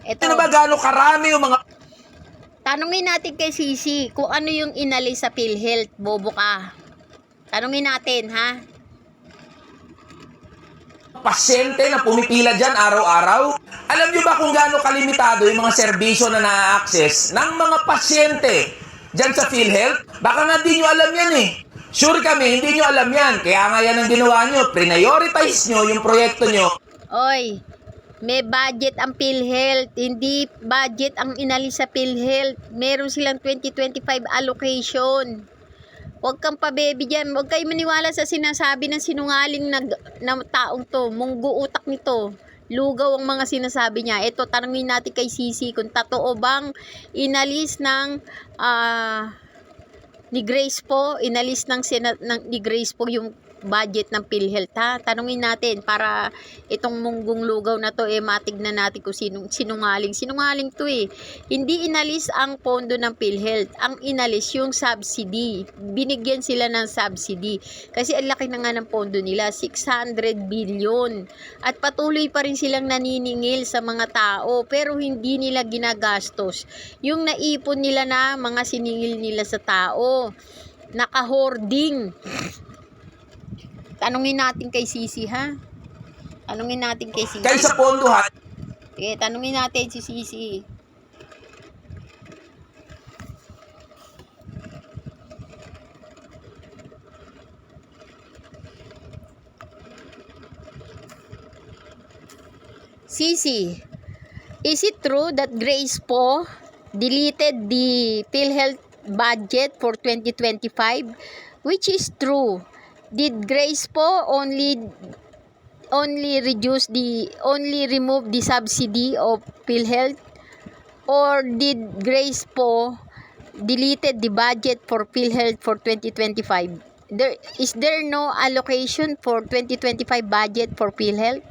Ito, Ano ba gaano karami yung mga tanungin natin kay Sisi kung ano yung inalis sa PhilHealth. Bobo ka. Tanungin natin, ha? pasyente na pumipila dyan araw-araw? Alam nyo ba kung gaano kalimitado yung mga serbisyo na na-access ng mga pasyente dyan sa PhilHealth? Baka nga di nyo alam yan eh. Sure kami, hindi nyo alam yan. Kaya nga yan ang ginawa nyo. Prioritize nyo yung proyekto nyo. Oy, may budget ang PhilHealth. Hindi budget ang inalis sa PhilHealth. Meron silang 2025 allocation. Huwag kang pabebe dyan. Huwag kayo maniwala sa sinasabi ng sinungaling na taong to. Munggo utak nito. Lugaw ang mga sinasabi niya. Ito, tanungin natin kay Sisi kung totoo bang inalis ng ni Grace po, inalis ng ni Grace po yung budget ng PhilHealth, ha? Tanungin natin para itong munggong lugaw na to matignan natin kung sinungaling. Sinungaling to eh. Hindi inalis ang pondo ng PhilHealth. Ang inalis yung subsidy. Binigyan sila ng subsidy. Kasi ang laki na nga ng pondo nila, 600 billion. At patuloy pa rin silang naniningil sa mga tao pero hindi nila ginagastos. Yung naipon nila na mga siningil nila sa tao. Naka-hoarding. Tanungin natin kay Sisi, ha? Tanungin natin kay Sisi. Kaysa pondohan, Okay, tanungin natin si Sisi. Sisi, is it true that Grace po deleted the PhilHealth budget for 2025? Which is true? Did Grace po only remove the subsidy of PhilHealth, or did Grace po deleted the budget for PhilHealth for 2025? Is there no allocation for 2025 budget for PhilHealth?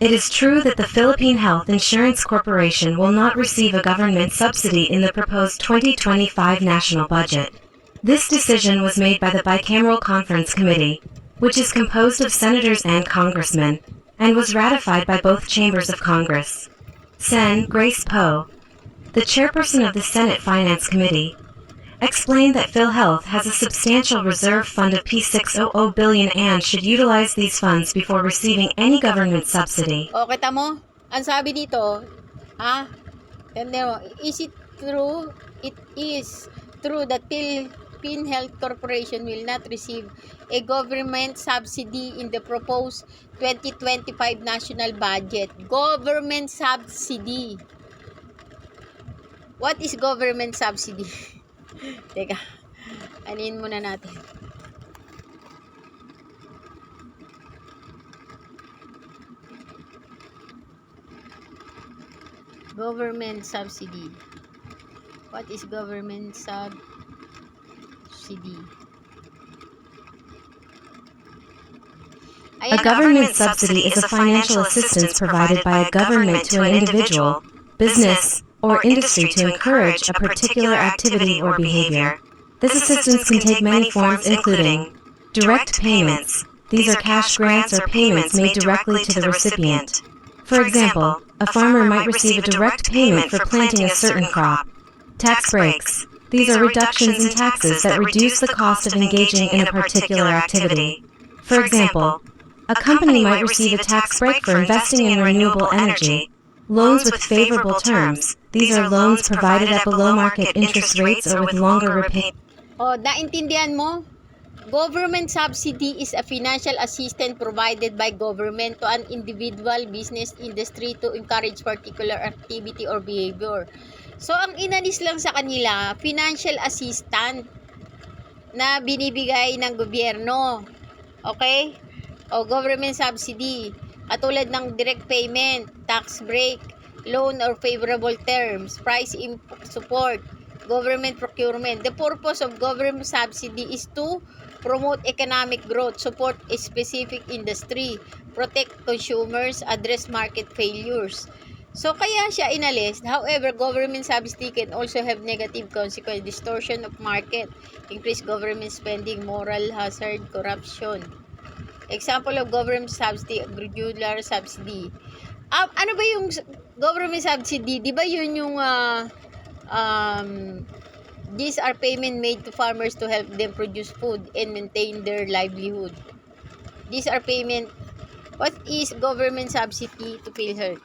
It is true that the Philippine Health Insurance Corporation will not receive a government subsidy in the proposed 2025 national budget. This decision was made by the Bicameral Conference Committee, which is composed of senators and congressmen, and was ratified by both chambers of Congress. Sen. Grace Poe, the chairperson of the Senate Finance Committee, explained that PhilHealth has a substantial reserve fund of P600 billion and should utilize these funds before receiving any government subsidy. O, kita mo? Ang sabi dito, ha? Tanda mo, is it true? It is true that PhilHealth Corporation will not receive a government subsidy in the proposed 2025 national budget. Government subsidy. What is government subsidy? Teka, anin muna natin. Government subsidy. What is government subsidy? A government subsidy is a financial assistance provided by a government to an individual, business, or industry to encourage a particular activity or behavior. This assistance can take many forms including direct payments. These are cash grants or payments made directly to the recipient. For example, a farmer might receive a direct payment for planting a certain crop. Tax breaks. These are reductions in taxes that reduce the cost of engaging in a particular activity. For example, a company might receive a tax break for investing in renewable energy. Loans with favorable terms. These are loans provided at below market interest rates or with longer repayment. O, naintindihan mo? Government subsidy is a financial assistance provided by government to an individual, business, industry to encourage particular activity or behavior. So, ang inalis lang sa kanila, financial assistance na binibigay ng gobyerno. Okay? O, government subsidy. Katulad ng direct payment, tax break, loan or favorable terms, price support, government procurement. The purpose of government subsidy is to promote economic growth, support a specific industry, protect consumers, address market failures. So, kaya siya inalis. However, government subsidy can also have negative consequences, distortion of market, increased government spending, moral hazard, corruption. Example of government subsidy, granular subsidy. Ano ba yung government subsidy? Di ba yun yung these are payment made to farmers to help them produce food and maintain their livelihood. These are payment. What is government subsidy to PhilHealth?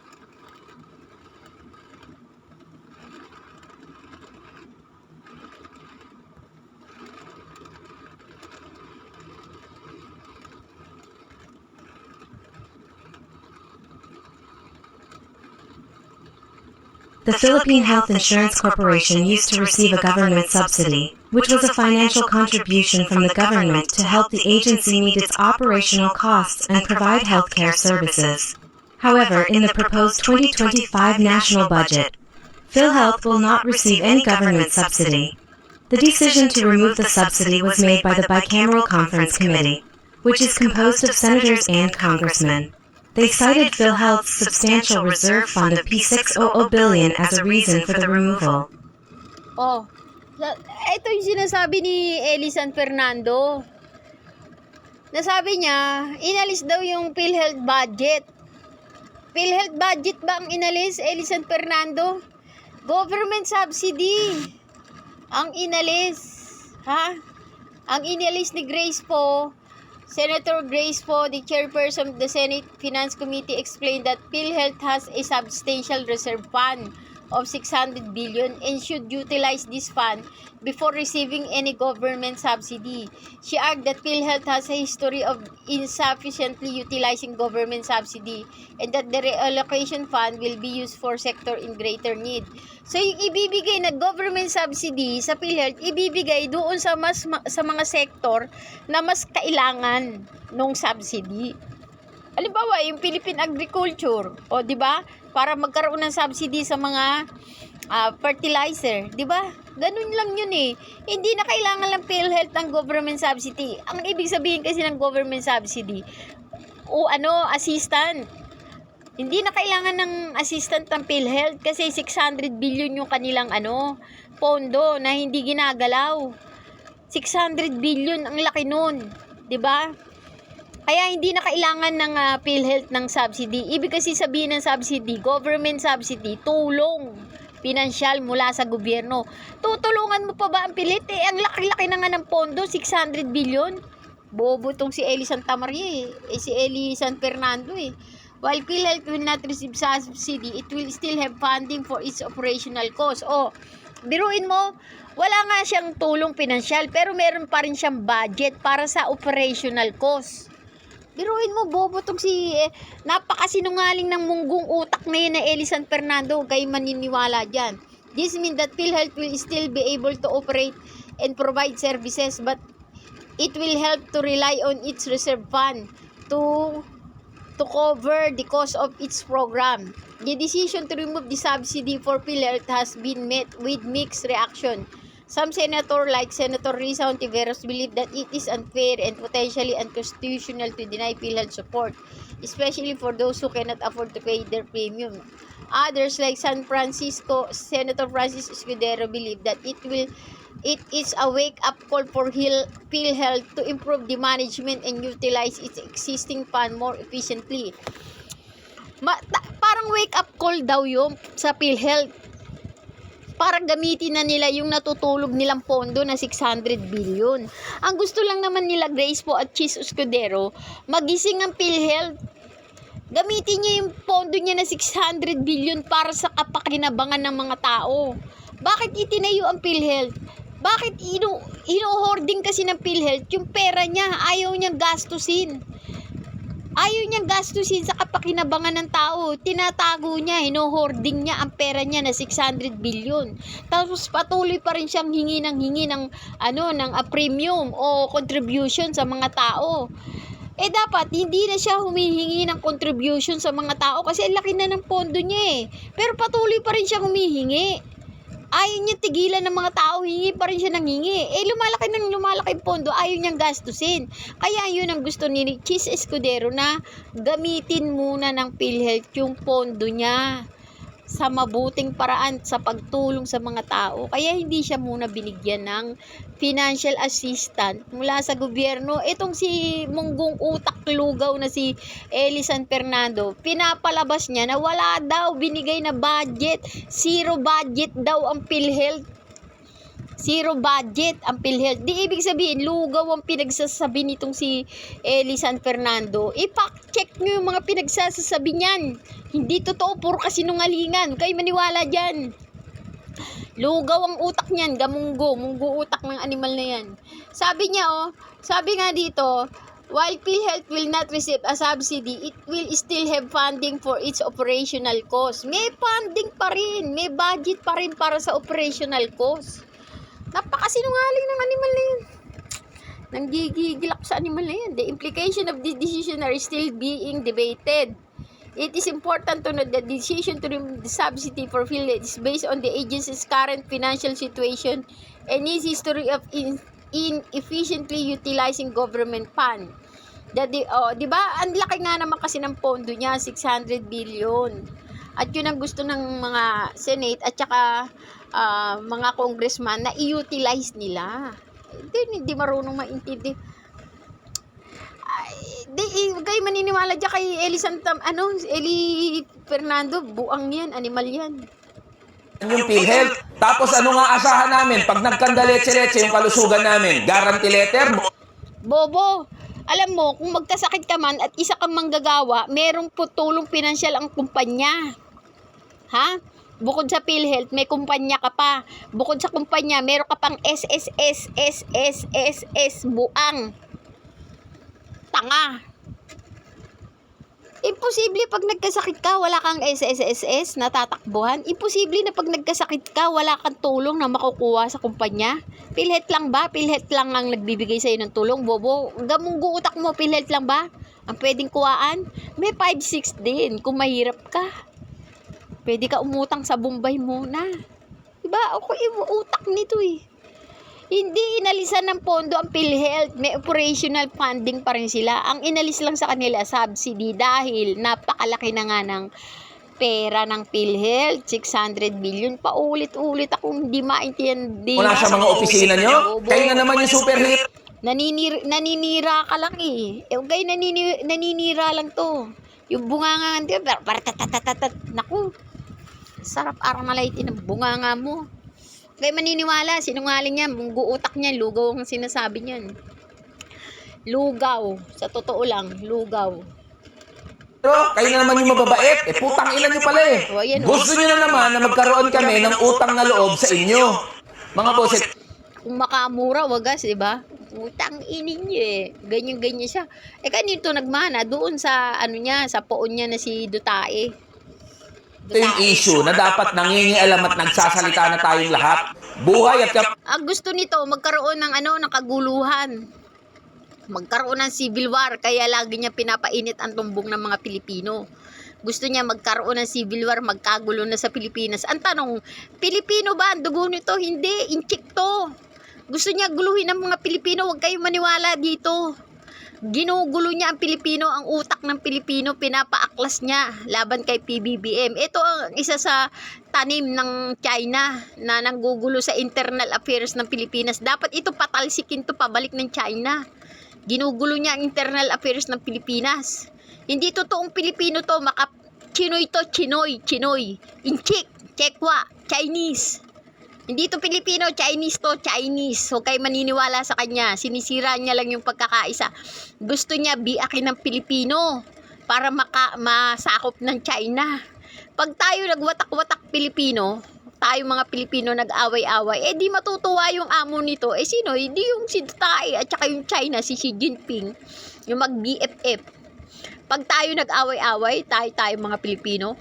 The Philippine Health Insurance Corporation used to receive a government subsidy, which was a financial contribution from the government to help the agency meet its operational costs and provide healthcare services. However, in the proposed 2025 national budget, PhilHealth will not receive any government subsidy. The decision to remove the subsidy was made by the Bicameral Conference Committee, which is composed of senators and congressmen. They cited PhilHealth's substantial reserve fund of P600 billion as a reason for the removal. Oh, ito yung sinasabi ni Eli San Fernando. Nasabi niya, inalis daw yung PhilHealth budget. PhilHealth budget ba ang inalis, Eli San Fernando? Government subsidy ang inalis. Ha? Ang inalis ni Grace po, Senator Grace po, the chairperson of the Senate Finance Committee, explained that PhilHealth has a substantial reserve fund of 600 billion and should utilize this fund before receiving any government subsidy. She argued that PhilHealth has a history of insufficiently utilizing government subsidy and that the reallocation fund will be used for sector in greater need. So yung ibibigay na government subsidy sa PhilHealth, ibibigay doon sa mga sektor na mas kailangan ng subsidy. Halimbawa, yung Philippine Agriculture, o di ba? Para magkaroon ng subsidy sa mga fertilizer, di ba? Ganun lang yun eh. Hindi na kailangan lang PhilHealth ng government subsidy. Ang ibig sabihin kasi ng government subsidy, assistant. Hindi na kailangan ng assistant ng PhilHealth kasi 600 billion yung kanilang pondo na hindi ginagalaw. 600 billion ang laki nun, 'di ba? Kaya hindi na kailangan ng PhilHealth ng subsidy. Ibig kasi sabihin ng subsidy, government subsidy, tulong pinansyal mula sa gobyerno. Tutulungan mo pa ba ang PhilHealth? Ang laki-laki na nga ng pondo, 600 billion. Bobo tong si Eli Santa Maria si Eli San Fernando eh. While PhilHealth will not receive subsidy, it will still have funding for its operational costs. Biruin mo, wala nga siyang tulong pinansyal, pero meron pa rin siyang budget para sa operational costs. Biruin mo, bobo tong napakasinungaling ng munggong utak na yun na Eli San Fernando, kayo maniniwala dyan. This means that PhilHealth will still be able to operate and provide services, but it will help to rely on its reserve fund to cover the cost of its program. The decision to remove the subsidy for PhilHealth has been met with mixed reaction. Some senators, like Senator Risa Hontiveros, believe that it is unfair and potentially unconstitutional to deny PhilHealth support, especially for those who cannot afford to pay their premium. Others, like Senator Francis Escudero, believe that it is a wake-up call for PhilHealth to improve the management and utilize its existing fund more efficiently. Parang wake-up call daw yun sa PhilHealth. Parang gamitin na nila yung natutulog nilang pondo na 600 billion. Ang gusto lang naman nila, Grace po at Chis Escudero, magising ang PhilHealth. Gamitin niya yung pondo niya na 600 billion para sa kapakinabangan ng mga tao. Bakit itinayo ang PhilHealth? Bakit ino-hoarding kasi ng PhilHealth yung pera niya? Ayaw niyang gastusin. Ayaw niyang gastusin sa kapakinabangan ng tao. Tinatago niya, hino-hoarding niya ang pera niya na 600 billion. Tapos patuloy pa rin siyang hingi ng premium o contribution sa mga tao. Dapat hindi na siya humihingi ng contribution sa mga tao kasi laki na ng pondo niya eh. Pero patuloy pa rin siyang humihingi. Ayaw niya tigilan ng mga tao, hingi pa rin siya ng hingi. Lumalaki yung pondo, ayaw niyang gastusin. Kaya yun ang gusto ni Chis Escudero na gamitin muna ng PhilHealth yung pondo niya sa mabuting paraan sa pagtulong sa mga tao. Kaya hindi siya muna binigyan ng financial assistant mula sa gobyerno. Itong si munggong utak lugaw na si Eli San Fernando, pinapalabas niya na wala daw binigay na budget. Zero budget daw ang PhilHealth. Zero budget ang PhilHealth. Di ibig sabihin, lugaw ang pinagsasabi nitong si Eli San Fernando. I-fact-check nyo yung mga pinagsasasabi niyan. Hindi totoo, puro kasinungalingan. Kayo maniwala dyan. Lugaw ang utak niyan, gamunggo. Munggo utak ng animal na yan. Sabi niya, sabi nga dito, while PhilHealth will not receive a subsidy, it will still have funding for its operational cost. May funding pa rin. May budget pa rin para sa operational cost. Napakasinungaling ng animal na yan. Nanggigigil ako sa animal na yan. The implication of this decision are still being debated. It is important to note that the decision to remove the subsidy for PhilHealth is based on the agency's current financial situation and its history of inefficiently utilizing government fund. Diba? Ang laki nga naman kasi ng pondo niya, 600 billion. At yun ang gusto ng mga Senate at saka mga congressman na i-utilize nila. Hindi marunong maintindi. Huwag kayo maniniwala dyan kay Eli Fernando, buang yan, animal yan. Yung PhilHealth. Tapos ano nga asahan namin? Pag nagkandaletse-letse yung kalusugan namin, guarantee letter? Bobo, alam mo, kung magkasakit ka man at isa kang manggagawa, merong tulong pinansyal ang kumpanya. Ha? Bukod sa PhilHealth, may kumpanya ka pa. Bukod sa kumpanya, meron ka pang SSS, buang. Tanga. Imposible pag nagkasakit ka, wala kang SSS na tatakbuhan. Imposible na pag nagkasakit ka, wala kang tulong na makukuha sa kumpanya. PhilHealth lang ba? PhilHealth lang ang nagbibigay sa'yo ng tulong, bobo. Gamunggo utak mo, PhilHealth lang ba? Ang pwedeng kuhaan? May 5-6 din kung mahirap ka. Pwede ka umutang sa Bombay muna. Diba? Ako utak nito eh. Hindi inalisan ng pondo ang PhilHealth. May operational funding pa rin sila. Ang inalis lang sa kanila, subsidy, dahil napakalaki na nga ng pera ng PhilHealth. 600 billion. Paulit-ulit akong hindi maintindihan. Wala sa mga opisina nyo? Kayo na naman yung super hit. Naninira ka lang eh. Okay, naninira lang to. Yung bunganga nga, naku, sarap aramalaitin ng bunganga mo. Kaya maniniwala, sinungaling yan, munggo utak niyan, lugaw ang sinasabi niyan. Lugaw, sa totoo lang, lugaw. Pero kayo na naman yung mababait, putang ina nyo pala eh. O, ayan, Gusto nyo na naman na magkaroon kami ng utang na loob sa inyo. Mga boss, kung makamura, wagas, diba? Utang inin niyo eh. Ganyan-ganyan siya. Kanito nagmana, doon sa, sa poon niya na si Dutae. ito yung issue na dapat nangingialam at nagsasalita na tayong lahat. Buhay at Ang gusto nito, magkaroon ng ng kaguluhan. Magkaroon ng civil war, kaya lagi niya pinapainit ang tumbong ng mga Pilipino. Gusto niya magkaroon ng civil war, magkagulo na sa Pilipinas. Ang tanong, Pilipino ba ang dugo nito? Hindi, inchik to. Gusto niya guluhin ng mga Pilipino, huwag kayong maniwala dito. Ginugulo niya ang Pilipino, ang utak ng Pilipino, pinapaaklas niya laban kay PBBM. Ito ang isa sa tanim ng China na nanggugulo sa internal affairs ng Pilipinas. Dapat ito patalsikin to pabalik ng China. Ginugulo niya ang internal affairs ng Pilipinas. Hindi totoong Pilipino to, Chinoy to, Chinoy. Inchik, Chekwa, Chinese. Hindi to Pilipino, Chinese to, Chinese. Huwag kayo maniniwala sa kanya. Sinisira niya lang yung pagkakaisa. Gusto niya biakin ng Pilipino para masakop ng China. Pag tayo nagwatak-watak Pilipino, tayo mga Pilipino nag-away-away, di matutuwa yung amo nito. Sino? Hindi yung si Duterte at saka yung China, si Xi Jinping, yung mag-BFF. Pag tayo nag-away-away, tayo mga Pilipino,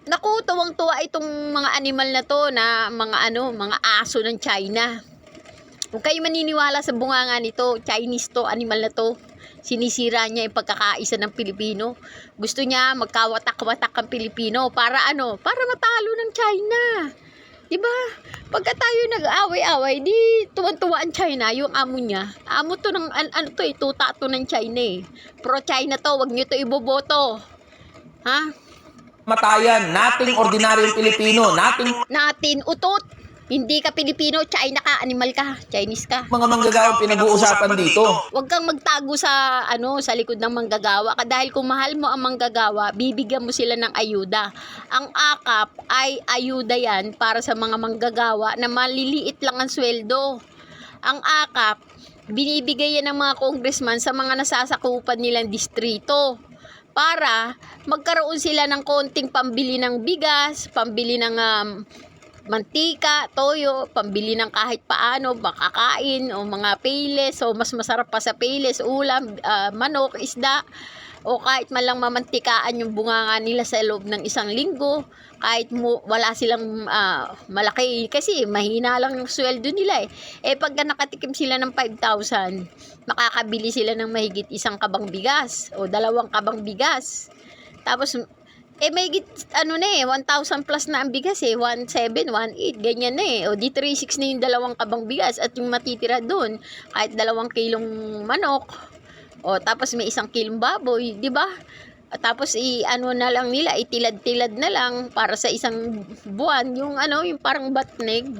naku, tuwang-tuwa itong mga animal na to na mga aso ng China. Huwag kayo maniniwala sa bunganga nito. Chinese to, animal na to. Sinisira niya yung pagkakaisa ng Pilipino. Gusto niya magkawatak-watak ang Pilipino para para matalo ng China. Diba? Pagka tayo nag-away-away, di tuwan-tuwa ang China, yung amo niya. Amo to ng, tuta to ng China eh. Pro-China to, wag niyo to iboboto. Ha? matayan, nating ordinaryong Pilipino, Natin utot. Hindi ka Pilipino, China ka, animal ka, Chinese ka. mga manggagawang pinag-uusapan dito. Huwag kang magtago sa sa likod ng manggagawa dahil kung mahal mo ang manggagawa, bibigyan mo sila ng ayuda. Ang AKAP ay ayuda yan para sa mga manggagawa na maliliit lang ang sweldo. Ang AKAP, binibigay yan ng mga congressman sa mga nasasakupan nilang distrito para magkaroon sila ng konting pambili ng bigas, pambili ng mantika, toyo, pambili ng kahit paano, makakain o mga payless o mas masarap pa sa payless, ulam, manok, isda o kahit man lang mamantikaan yung bunganga nila sa loob ng isang linggo kahit wala silang malaki kasi mahina lang yung sweldo nila pagka nakatikim sila ng 5,000 makakabili sila ng mahigit isang kabang bigas o 2 kabang bigas tapos may 1,000 plus na ang bigas 1,700, 1,800, ganyan na o di 3,600 na yung 2 kabang bigas at yung matitira doon kahit 2 kilong manok o tapos may 1 kilong baboy, di ba? Tapos na lang nila, itilad-tilad na lang para sa isang buwan yung yung parang batnig,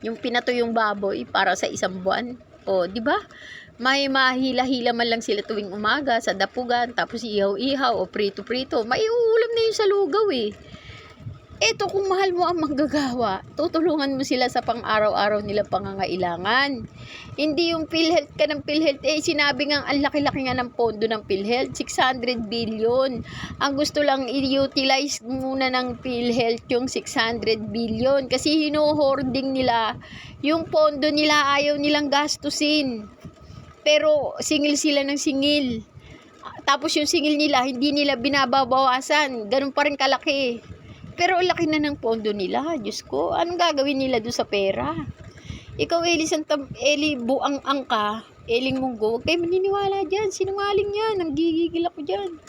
yung pinato yung baboy para sa isang buwan. O, di ba? May mahila-hila man lang sila tuwing umaga sa dapugan, tapos ihaw-ihaw o prito-prito. May ulam na yun sa lugaw Eto, kung mahal mo ang manggagawa, tutulungan mo sila sa pang-araw-araw nila pangangailangan. Hindi yung PhilHealth ka ng PhilHealth. Sinabi nga ang laki-laki nga ng pondo ng PhilHealth, 600 billion. Ang gusto lang i-utilize muna ng PhilHealth yung 600 billion. Kasi hino-hoarding nila. Yung pondo nila ayaw nilang gastusin. Pero singil sila ng singil. Tapos yung singil nila, hindi nila binabawasan. Ganun pa rin kalaki. Pero laki na ng pondo nila. Diyos ko, anong gagawin nila doon sa pera? Ikaw, Eli buang angka, Eling Munggo, huwag kayo maniniwala dyan. Sinungaling yan. Nanggigigil ako dyan.